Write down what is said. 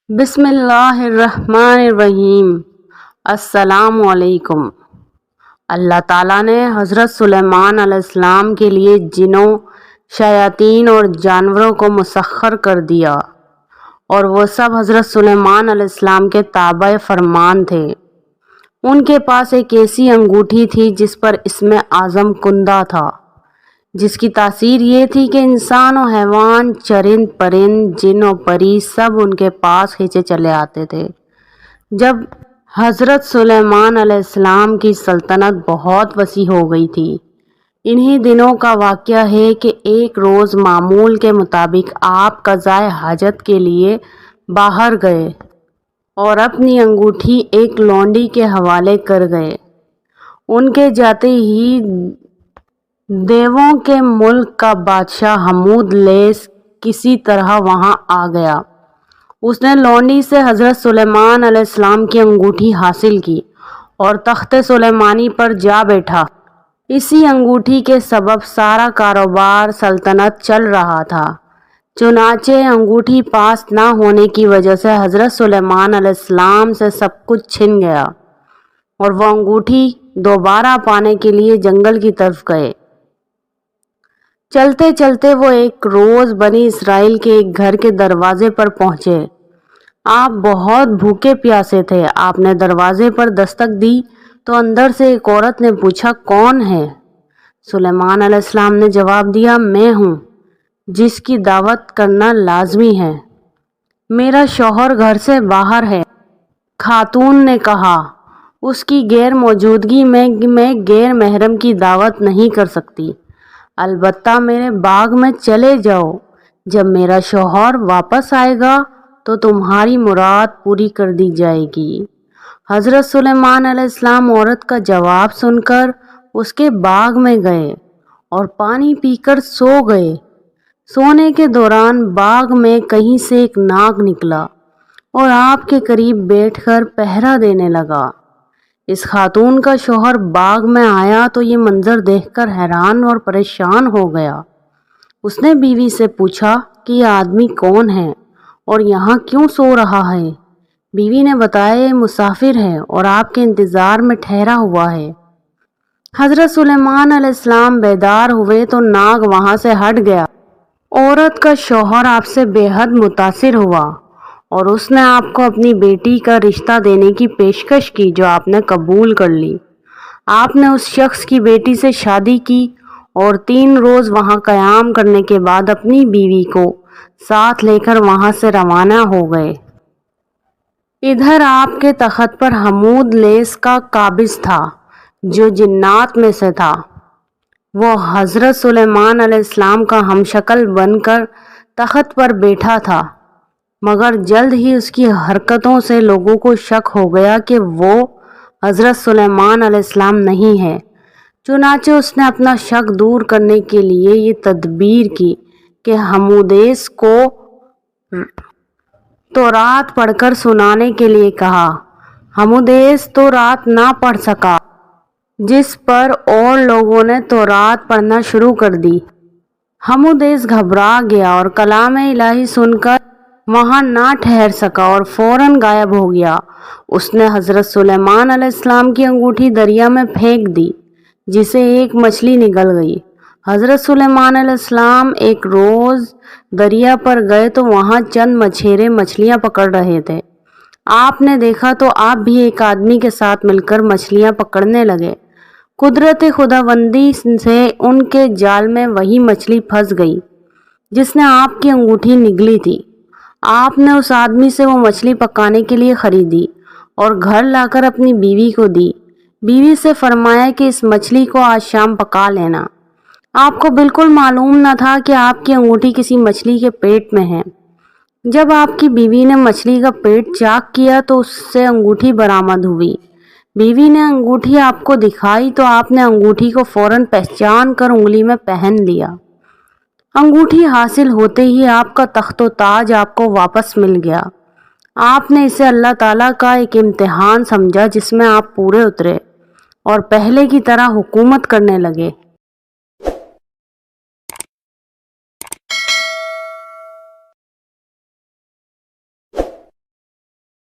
بسم اللہ الرحمن الرحیم۔ السلام علیکم۔ اللہ تعالیٰ نے حضرت سلیمان علیہ السلام کے لیے جنوں، شیاطین اور جانوروں کو مسخر کر دیا اور وہ سب حضرت سلیمان علیہ السلام کے تابع فرمان تھے۔ ان کے پاس ایک ایسی انگوٹھی تھی جس پر اسم اعظم کندہ تھا، جس کی تاثیر یہ تھی کہ انسان و حیوان، چرند پرند، جن و پری سب ان کے پاس کھینچے چلے آتے تھے۔ جب حضرت سلیمان علیہ السلام کی سلطنت بہت وسیع ہو گئی تھی، انہی دنوں کا واقعہ ہے کہ ایک روز معمول کے مطابق آپ قضائے حاجت کے لیے باہر گئے اور اپنی انگوٹھی ایک لونڈی کے حوالے کر گئے۔ ان کے جاتے ہی دیووں کے ملک کا بادشاہ حمود لیس کسی طرح وہاں آ گیا۔ اس نے لونڈی سے حضرت سلیمان علیہ السلام کی انگوٹھی حاصل کی اور تخت سلیمانی پر جا بیٹھا۔ اسی انگوٹھی کے سبب سارا کاروبار سلطنت چل رہا تھا۔ چنانچہ انگوٹھی پاس نہ ہونے کی وجہ سے حضرت سلیمان علیہ السلام سے سب کچھ چھن گیا اور وہ انگوٹھی دوبارہ پانے کے لیے جنگل کی طرف گئے۔ چلتے چلتے وہ ایک روز بنی اسرائیل کے ایک گھر کے دروازے پر پہنچے۔ آپ بہت بھوکے پیاسے تھے۔ آپ نے دروازے پر دستک دی تو اندر سے ایک عورت نے پوچھا، کون ہے؟ سلیمان علیہ السلام نے جواب دیا، میں ہوں جس کی دعوت کرنا لازمی ہے۔ میرا شوہر گھر سے باہر ہے۔ خاتون نے کہا، اس کی غیر موجودگی میں غیر محرم کی دعوت نہیں کر سکتی، البتہ میرے باغ میں چلے جاؤ، جب میرا شوہر واپس آئے گا تو تمہاری مراد پوری کر دی جائے گی۔ حضرت سلیمان علیہ السلام عورت کا جواب سن کر اس کے باغ میں گئے اور پانی پی کر سو گئے۔ سونے کے دوران باغ میں کہیں سے ایک ناگ نکلا اور آپ کے قریب بیٹھ کر پہرا دینے لگا۔ اس خاتون کا شوہر باغ میں آیا تو یہ منظر دیکھ کر حیران اور پریشان ہو گیا۔ اس نے بیوی سے پوچھا کہ یہ آدمی کون ہے اور یہاں کیوں سو رہا ہے؟ بیوی نے بتایا، یہ مسافر ہے اور آپ کے انتظار میں ٹھہرا ہوا ہے۔ حضرت سلیمان علیہ السلام بیدار ہوئے تو ناگ وہاں سے ہٹ گیا۔ عورت کا شوہر آپ سے بے حد متاثر ہوا اور اس نے آپ کو اپنی بیٹی کا رشتہ دینے کی پیشکش کی، جو آپ نے قبول کر لی۔ آپ نے اس شخص کی بیٹی سے شادی کی اور 3 روز وہاں قیام کرنے کے بعد اپنی بیوی کو ساتھ لے کر وہاں سے روانہ ہو گئے۔ ادھر آپ کے تخت پر حمود لیس کا قابض تھا، جو جنات میں سے تھا۔ وہ حضرت سلیمان علیہ السلام کا ہم شکل بن کر تخت پر بیٹھا تھا، مگر جلد ہی اس کی حرکتوں سے لوگوں کو شک ہو گیا کہ وہ حضرت سلیمان علیہ السلام نہیں ہے۔ چنانچہ اس نے اپنا شک دور کرنے کے لیے یہ تدبیر کی کہ حمودیس کو تورات پڑھ کر سنانے کے لیے کہا۔ حمودیس تو رات نہ پڑھ سکا، جس پر اور لوگوں نے تورات پڑھنا شروع کر دی۔ حمودیس گھبرا گیا اور کلام الہی سن کر وہاں نہ ٹھہر سکا اور فوراً غائب ہو گیا۔ اس نے حضرت سلیمان علیہ السلام کی انگوٹھی دریا میں پھینک دی، جسے ایک مچھلی نگل گئی۔ حضرت سلیمان علیہ السلام ایک روز دریا پر گئے تو وہاں چند مچھیرے مچھلیاں پکڑ رہے تھے۔ آپ نے دیکھا تو آپ بھی ایک آدمی کے ساتھ مل کر مچھلیاں پکڑنے لگے۔ قدرت خداوندی سے ان کے جال میں وہی مچھلی پھنس گئی جس نے آپ کی انگوٹھی نگلی تھی۔ آپ نے اس آدمی سے وہ مچھلی پکانے کے لیے خریدی اور گھر لا کر اپنی بیوی کو دی۔ بیوی سے فرمایا کہ اس مچھلی کو آج شام پکا لینا۔ آپ کو بالکل معلوم نہ تھا کہ آپ کی انگوٹھی کسی مچھلی کے پیٹ میں ہے۔ جب آپ کی بیوی نے مچھلی کا پیٹ چاک کیا تو اس سے انگوٹھی برآمد ہوئی۔ بیوی نے انگوٹھی آپ کو دکھائی تو آپ نے انگوٹھی کو فوراً پہچان کر انگلی میں پہن لیا۔ انگوٹھی حاصل ہوتے ہی آپ کا تخت و تاج آپ کو واپس مل گیا۔ آپ نے اسے اللہ تعالیٰ کا ایک امتحان سمجھا جس میں آپ پورے اترے اور پہلے کی طرح حکومت کرنے لگے۔